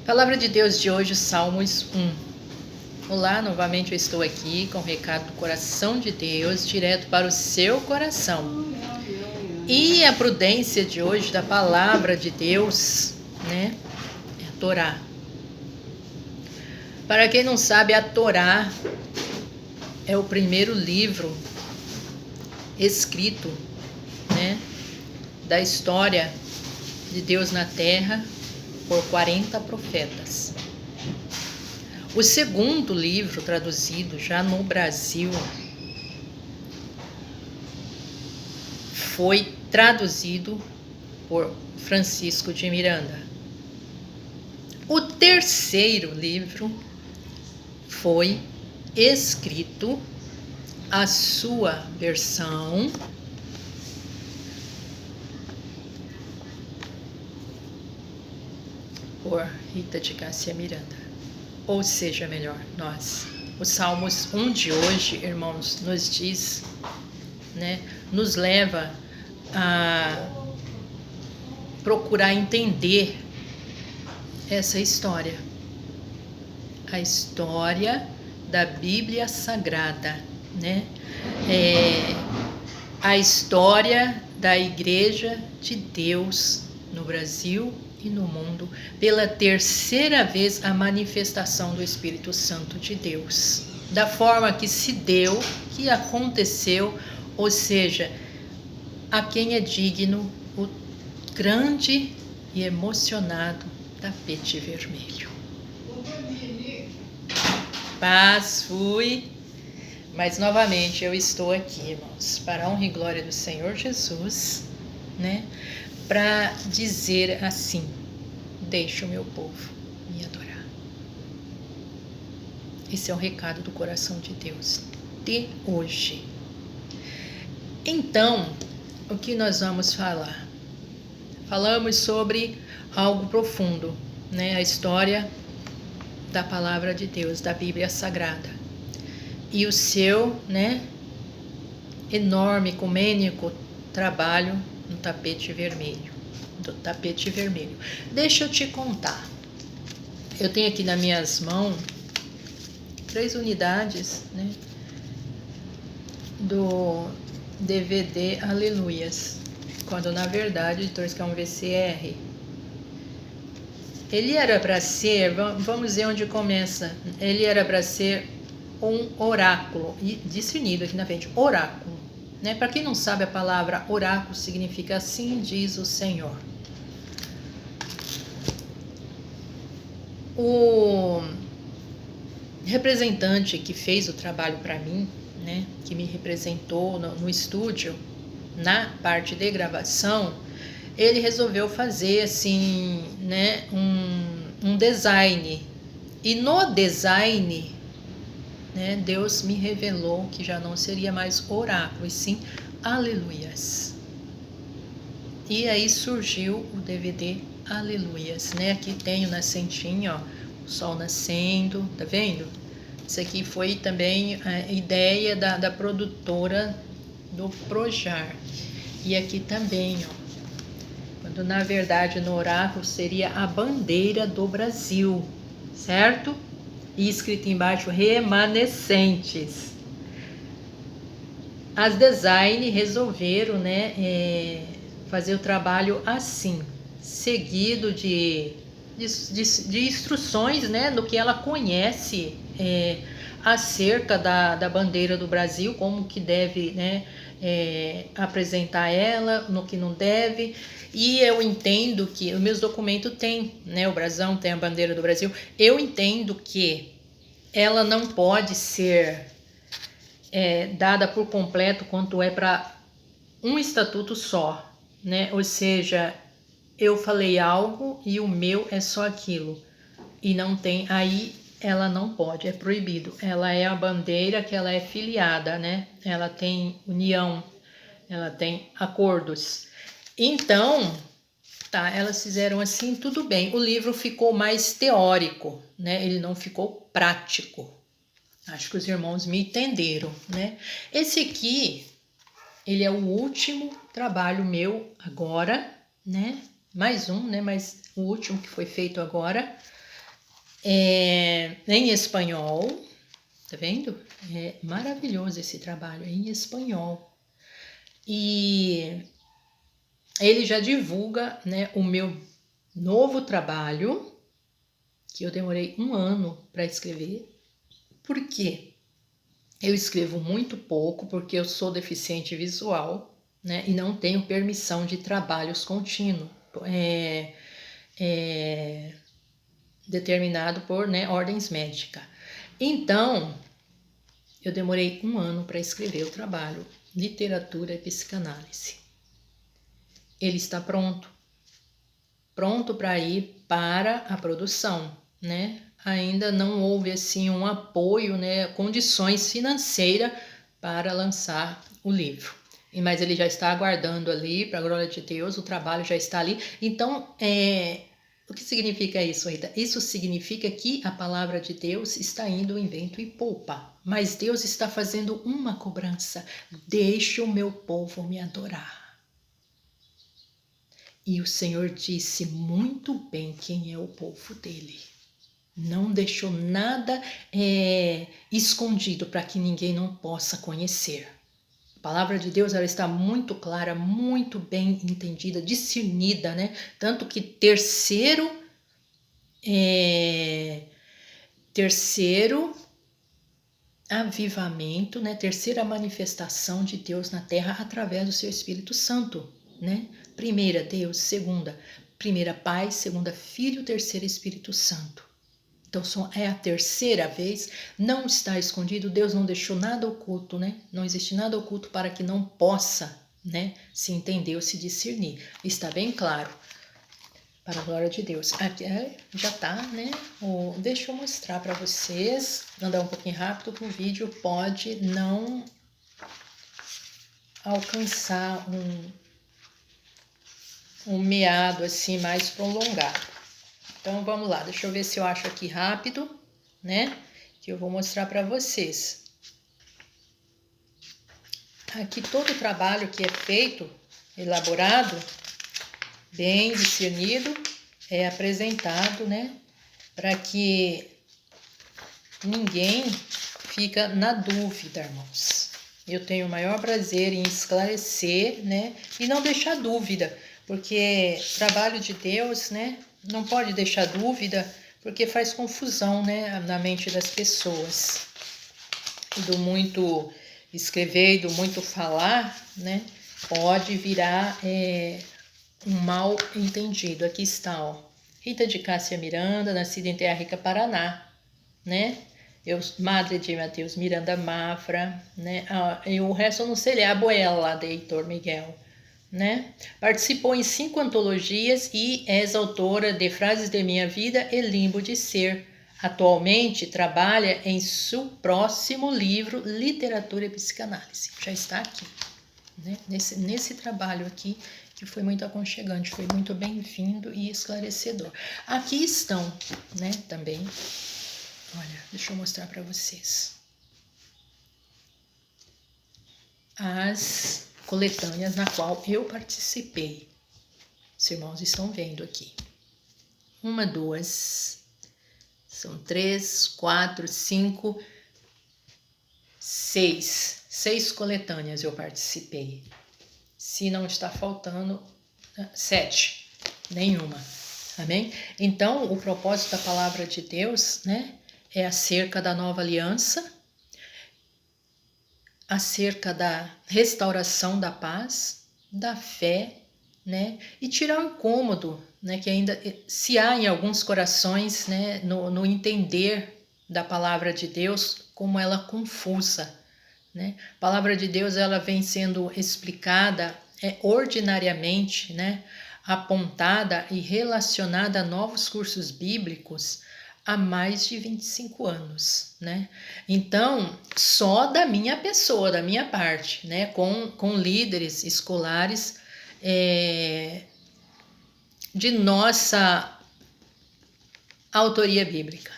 Palavra de Deus de hoje, Salmos 1. Olá, novamente eu estou aqui com o recado do coração de Deus, direto para o seu coração. E a prudência de hoje da palavra de Deus, né, é a Torá. Para quem não sabe, a Torá é o primeiro livro escrito, né, da história de Deus na terra por 40 profetas. O segundo livro traduzido já no Brasil foi traduzido por Francisco de Miranda. O terceiro livro foi escrito, a sua versão, por Rita de Cássia Miranda. Ou seja, melhor, nós. O Salmos 1 de hoje, irmãos, nos diz, né, nos leva a procurar entender essa história. A história da Bíblia Sagrada, né? A história da Igreja de Deus no Brasil e no mundo, pela terceira vez a manifestação do Espírito Santo de Deus, da forma que se deu, que aconteceu, ou seja, a quem é digno o grande e emocionado tapete vermelho. Paz, fui, mas novamente eu estou aqui, irmãos, para a honra e glória do Senhor Jesus, né? Para dizer assim: deixe o meu povo me adorar. Esse é o recado do coração de Deus de hoje. Então, o que nós vamos falar? Falamos sobre algo profundo, né? A história da palavra de Deus, da Bíblia Sagrada. E o seu, né, enorme, ecumênico trabalho no tapete vermelho, do tapete vermelho. Deixa eu te contar. Eu tenho aqui nas minhas mãos 3 unidades, né, do DVD Aleluias, quando na verdade o editor quer um VCR. Ele era para ser, vamos ver onde começa. Ele era para ser um oráculo, e discernido aqui na frente, oráculo. Né? Para quem não sabe, a palavra oráculo significa assim diz o Senhor. O representante que fez o trabalho para mim, né, que me representou no estúdio, na parte de gravação, ele resolveu fazer assim, né, um design. E no design, né, Deus me revelou que já não seria mais oráculo, e sim aleluias. E aí surgiu o DVD Aleluias, né? Aqui tem o nascentinho, ó, o sol nascendo, tá vendo? Isso aqui foi também a ideia da produtora do Projar. E aqui também, ó, quando na verdade no oráculo seria a bandeira do Brasil, certo? E escrito embaixo, remanescentes. As design resolveram, né, fazer o trabalho assim, seguido de instruções, né, do que ela conhece acerca da bandeira do Brasil, como que deve, né, apresentar ela, no que não deve. E eu entendo que os meus documentos têm, né, o brasão tem a bandeira do Brasil. Eu entendo que ela não pode ser dada por completo quanto é para um estatuto só, né? Ou seja, eu falei algo e o meu é só aquilo. E não tem, aí ela não pode, é proibido. Ela é a bandeira que ela é filiada, né? Ela tem união, ela tem acordos. Então, tá, elas fizeram assim, tudo bem. O livro ficou mais teórico, né? Ele não ficou prático. Acho que os irmãos me entenderam, né? Esse aqui, ele é o último trabalho meu agora, né? Mais um, né? Mas o último que foi feito agora. em espanhol, tá vendo? É maravilhoso esse trabalho, em espanhol. E ele já divulga, né, o meu novo trabalho, que eu demorei 1 ano para escrever. Por quê? Eu escrevo muito pouco, porque eu sou deficiente visual, né, e não tenho permissão de trabalhos contínuos, determinado por, né, ordens médicas. Então, eu demorei 1 ano para escrever o trabalho Literatura e Psicanálise. Ele está pronto para ir para a produção, né? Ainda não houve assim um apoio, né, condições financeiras para lançar o livro. Mas ele já está aguardando ali, para a glória de Deus, o trabalho já está ali. Então, o que significa isso, Rita? Isso significa que a palavra de Deus está indo em vento e popa. Mas Deus está fazendo uma cobrança. Deixe o meu povo me adorar. E o Senhor disse muito bem quem é o povo dele. Não deixou nada escondido para que ninguém não possa conhecer. A palavra de Deus, ela está muito clara, muito bem entendida, discernida, né? Tanto que terceiro avivamento, né? Terceira manifestação de Deus na terra através do seu Espírito Santo, né? Primeira, Deus. Segunda, primeira, Pai. Segunda, Filho. Terceira, Espírito Santo. Então, é a terceira vez, não está escondido, Deus não deixou nada oculto, né? Não existe nada oculto para que não possa, né, se entender ou se discernir. Está bem claro, para a glória de Deus. Aqui já tá, né? Deixa eu mostrar para vocês, andar um pouquinho rápido, que o vídeo pode não alcançar um meado assim mais prolongado. Então, vamos lá, deixa eu ver se eu acho aqui rápido, né? Que eu vou mostrar para vocês. Aqui todo o trabalho que é feito, elaborado, bem discernido, é apresentado, né? Para que ninguém fica na dúvida, irmãos. Eu tenho o maior prazer em esclarecer, né? E não deixar dúvida, porque trabalho de Deus, né? Não pode deixar dúvida, porque faz confusão, né, na mente das pessoas. E do muito escrever e do muito falar, né, pode virar um mal entendido. Aqui está, ó. Rita de Cássia Miranda, nascida em Terra Rica, Paraná, né? Madre de Mateus Miranda Mafra, né? E o resto eu não sei ler, a Abuela de Heitor Miguel, né? Participou em 5 antologias e és autora de Frases de Minha Vida e Limbo de Ser. Atualmente trabalha em seu próximo livro, Literatura e Psicanálise. Já está aqui, né? Nesse trabalho aqui, que foi muito aconchegante, foi muito bem-vindo e esclarecedor. Aqui estão, né, também. Olha, deixa eu mostrar para vocês. As coletâneas na qual eu participei. Os irmãos estão vendo aqui. 1, 2, são 3, 4, 5, 6. 6 coletâneas eu participei. Se não está faltando, 7. Nenhuma. Amém? Então, o propósito da palavra de Deus, né, é acerca da nova aliança, acerca da restauração da paz, da fé, né, e tirar o incômodo, né, que ainda se há em alguns corações, né, no entender da palavra de Deus, como ela confusa, né? A palavra de Deus, ela vem sendo explicada ordinariamente, né, apontada e relacionada a novos cursos bíblicos há mais de 25 anos, né? Então, só da minha pessoa, da minha parte, né, com líderes escolares de nossa autoria bíblica,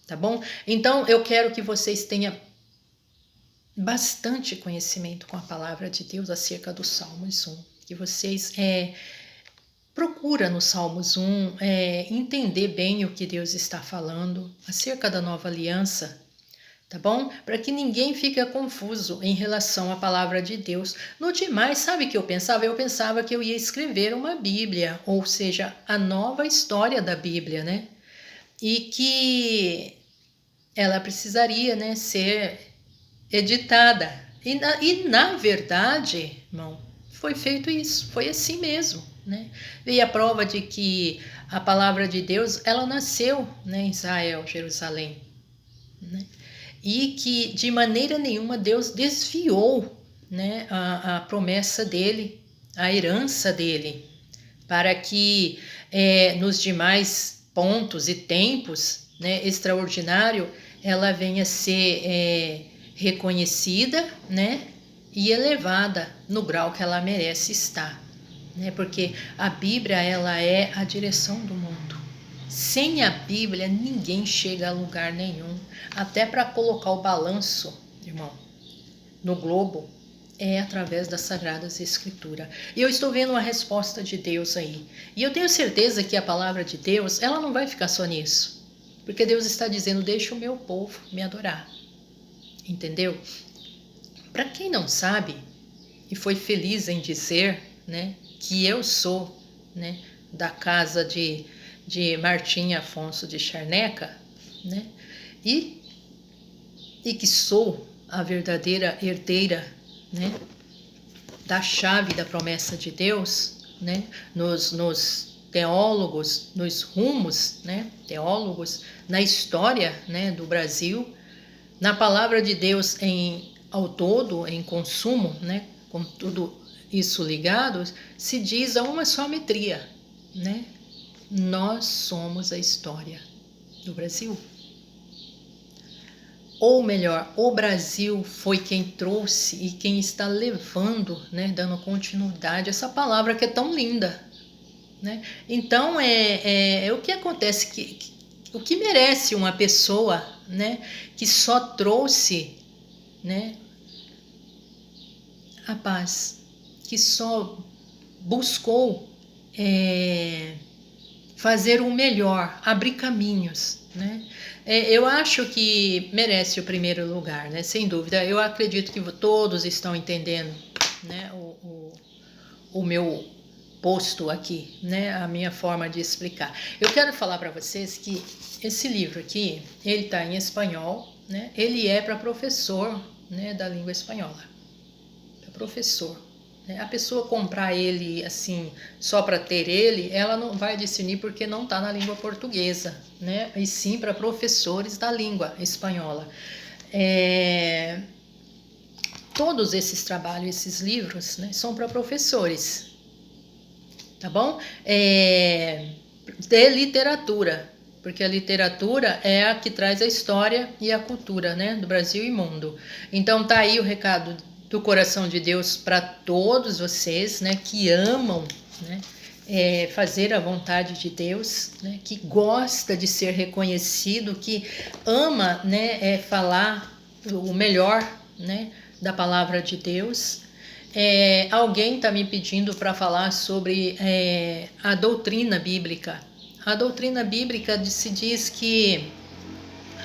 tá bom? Então, eu quero que vocês tenham bastante conhecimento com a palavra de Deus acerca do Salmos 1, que vocês procura no Salmos 1 entender bem o que Deus está falando acerca da nova aliança, tá bom? Para que ninguém fique confuso em relação à palavra de Deus. No demais, sabe o que eu pensava? Eu pensava que eu ia escrever uma Bíblia, ou seja, a nova história da Bíblia, né? E que ela precisaria, né, ser editada. E na verdade, irmão, foi feito isso, foi assim mesmo, né? E a prova de que a palavra de Deus, ela nasceu, né, em Israel, Jerusalém, né? E que de maneira nenhuma Deus desviou, né, a promessa dele, a herança dele, para que nos demais pontos e tempos, né, extraordinário, ela venha a ser reconhecida, né, e elevada no grau que ela merece estar, né, porque a Bíblia, ela é a direção do mundo. Sem a Bíblia, ninguém chega a lugar nenhum. Até para colocar o balanço, irmão, no globo, é através das Sagradas Escrituras. E eu estou vendo uma resposta de Deus aí. E eu tenho certeza que a palavra de Deus, ela não vai ficar só nisso. Porque Deus está dizendo, deixa o meu povo me adorar. Entendeu? Para quem não sabe, e foi feliz em dizer, né, que eu sou, né, da casa de Martim Afonso de Charneca, né, e que sou a verdadeira herdeira, né, da chave da promessa de Deus, né, nos teólogos, nos rumos, né, teólogos, na história, né, do Brasil, na palavra de Deus ao todo, em consumo, né, com tudo isso ligado, se diz a uma só metria, né? Nós somos a história do Brasil. Ou melhor, o Brasil foi quem trouxe e quem está levando, né, dando continuidade a essa palavra que é tão linda, né? Então, o que acontece, o que merece uma pessoa, né, que só trouxe, né, a paz, que só buscou fazer o melhor, abrir caminhos, né? Eu acho que merece o primeiro lugar, né? Sem dúvida. Eu acredito que todos estão entendendo, né, o meu posto aqui, né, a minha forma de explicar. Eu quero falar para vocês que esse livro aqui, ele está em espanhol, né? Ele é para professor, né, da língua espanhola. Para professor. A pessoa comprar ele assim, só para ter ele, ela não vai discernir porque não está na língua portuguesa, né? E sim para professores da língua espanhola. Todos esses trabalhos, esses livros, né, são para professores, tá bom? De literatura, porque a literatura é a que traz a história e a cultura, né, do Brasil e mundo. Então tá aí o recado do coração de Deus para todos vocês, né, que amam, né, fazer a vontade de Deus, né, que gosta de ser reconhecido, que ama, né, falar o melhor, né, da palavra de Deus. Alguém está me pedindo para falar sobre a doutrina bíblica. A doutrina bíblica se diz que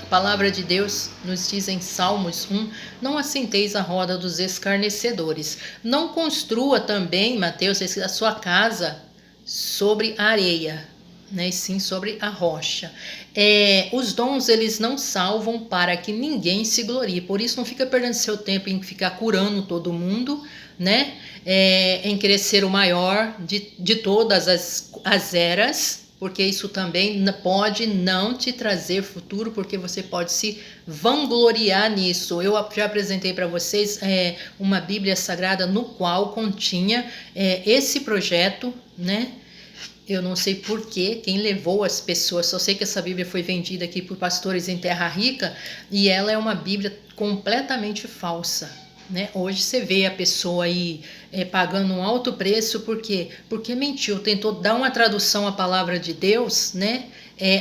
a palavra de Deus nos diz em Salmos 1, não assenteis a roda dos escarnecedores. Não construa também, Mateus, a sua casa sobre a areia, né, e sim sobre a rocha. Os dons, eles não salvam para que ninguém se glorie. Por isso, não fica perdendo seu tempo em ficar curando todo mundo, né, em querer ser o maior de todas as eras, porque isso também pode não te trazer futuro, porque você pode se vangloriar nisso. Eu já apresentei para vocês uma Bíblia Sagrada no qual continha esse projeto, né? Eu não sei porquê, quem levou as pessoas, só sei que essa Bíblia foi vendida aqui por pastores em Terra Rica, e ela é uma Bíblia completamente falsa, né? Hoje você vê a pessoa aí pagando um alto preço, por quê? Porque mentiu, tentou dar uma tradução à palavra de Deus, né?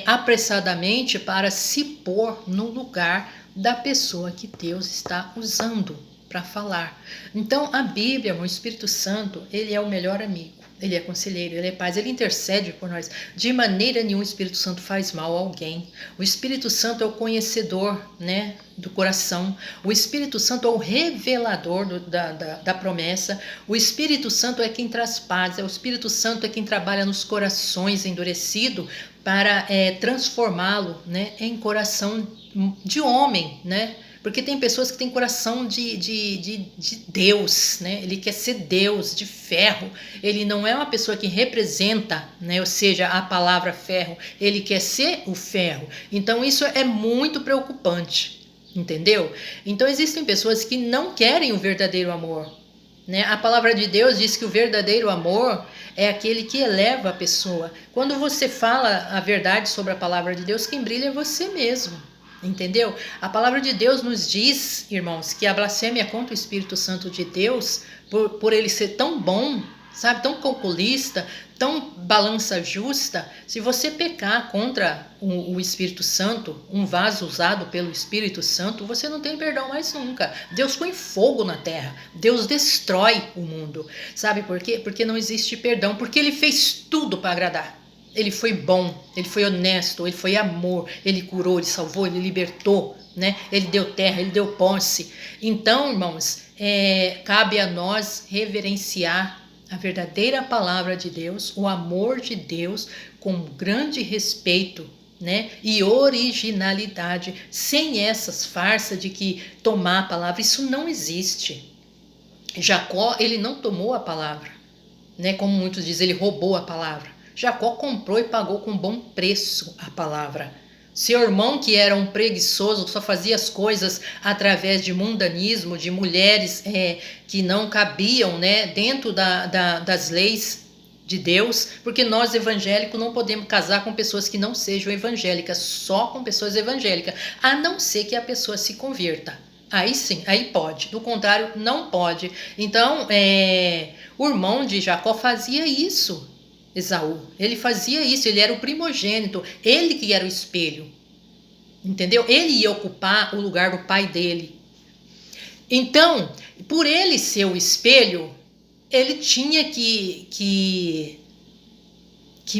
Apressadamente para se pôr no lugar da pessoa que Deus está usando para falar. Então a Bíblia, o Espírito Santo, ele é o melhor amigo. Ele é conselheiro, ele é paz, ele intercede por nós. De maneira nenhuma o Espírito Santo faz mal a alguém. O Espírito Santo é o conhecedor, né, do coração. O Espírito Santo é o revelador da promessa. O Espírito Santo é quem traz paz. O Espírito Santo é quem trabalha nos corações endurecidos para transformá-lo, né, em coração de homem, né? Porque tem pessoas que têm coração de Deus, né? Ele quer ser Deus, de ferro. Ele não é uma pessoa que representa, né? Ou seja, a palavra ferro. Ele quer ser o ferro. Então isso é muito preocupante, entendeu? Então existem pessoas que não querem o verdadeiro amor, né? A palavra de Deus diz que o verdadeiro amor é aquele que eleva a pessoa. Quando você fala a verdade sobre a palavra de Deus, quem brilha é você mesmo. Entendeu? A palavra de Deus nos diz, irmãos, que a blasfêmia contra o Espírito Santo de Deus, por ele ser tão bom, sabe, tão calculista, tão balança justa, se você pecar contra o Espírito Santo, um vaso usado pelo Espírito Santo, você não tem perdão mais nunca. Deus põe fogo na terra, Deus destrói o mundo. Sabe por quê? Porque não existe perdão, porque ele fez tudo para agradar. Ele foi bom, ele foi honesto, ele foi amor, ele curou, ele salvou, ele libertou, né? Ele deu terra, ele deu posse. Então, irmãos, cabe a nós reverenciar a verdadeira palavra de Deus, o amor de Deus, com grande respeito, né? E originalidade, sem essas farsas de que tomar a palavra, isso não existe. Jacó, ele não tomou a palavra, né? Como muitos dizem, ele roubou a palavra. Jacó comprou e pagou com bom preço a palavra. Seu irmão, que era um preguiçoso, só fazia as coisas através de mundanismo, de mulheres que não cabiam, né, dentro das leis de Deus, porque nós evangélicos não podemos casar com pessoas que não sejam evangélicas, só com pessoas evangélicas, a não ser que a pessoa se converta. Aí sim, aí pode. Do contrário, não pode. Então, o irmão de Jacó fazia isso. Esaú, ele fazia isso, ele era o primogênito, ele que era o espelho, entendeu? Ele ia ocupar o lugar do pai dele. Então, por ele ser o espelho, ele tinha que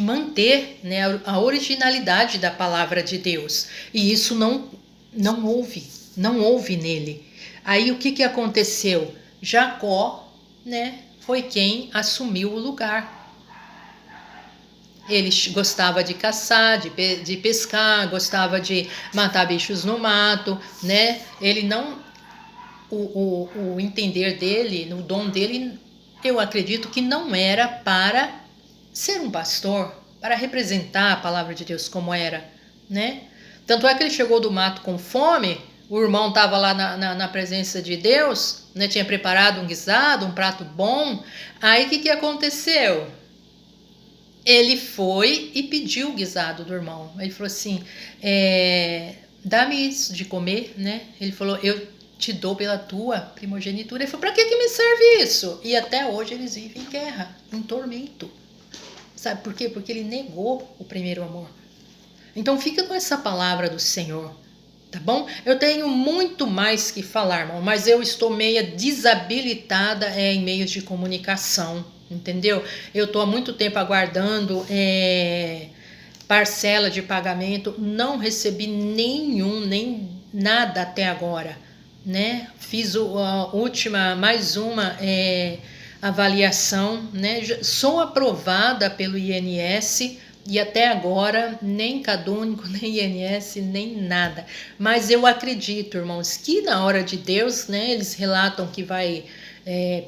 manter, né, a originalidade da palavra de Deus, e isso não houve nele. Aí o que aconteceu? Jacó, né, foi quem assumiu o lugar. Ele gostava de caçar, de pescar, gostava de matar bichos no mato, né? Ele não... O entender dele, o dom dele, eu acredito que não era para ser um pastor, para representar a palavra de Deus como era, né? Tanto é que ele chegou do mato com fome, o irmão estava lá na presença de Deus, né? Tinha preparado um guisado, um prato bom. Aí o que aconteceu? Ele foi e pediu o guisado do irmão. Ele falou assim, dá-me isso de comer, né? Ele falou, eu te dou pela tua primogenitura. Ele falou, para que me serve isso? E até hoje eles vivem em guerra, em tormento. Sabe por quê? Porque ele negou o primeiro amor. Então fica com essa palavra do Senhor, tá bom? Eu tenho muito mais que falar, irmão, mas eu estou meia desabilitada em meios de comunicação. Entendeu? Eu estou há muito tempo aguardando parcela de pagamento, não recebi nem nada até agora, né? Fiz mais uma avaliação, né? Sou aprovada pelo INS e até agora nem CadÚnico, nem INS, nem nada. Mas eu acredito, irmãos, que na hora de Deus, né? Eles relatam que vai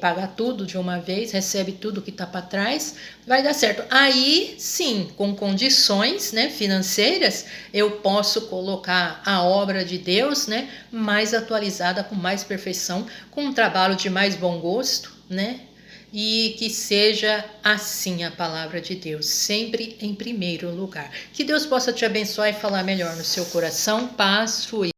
pagar tudo de uma vez, recebe tudo que está para trás, vai dar certo. Aí sim, com condições, né, financeiras, eu posso colocar a obra de Deus, né, mais atualizada, com mais perfeição, com um trabalho de mais bom gosto, né, e que seja assim a palavra de Deus, sempre em primeiro lugar. Que Deus possa te abençoar e falar melhor no seu coração. Paz, fui.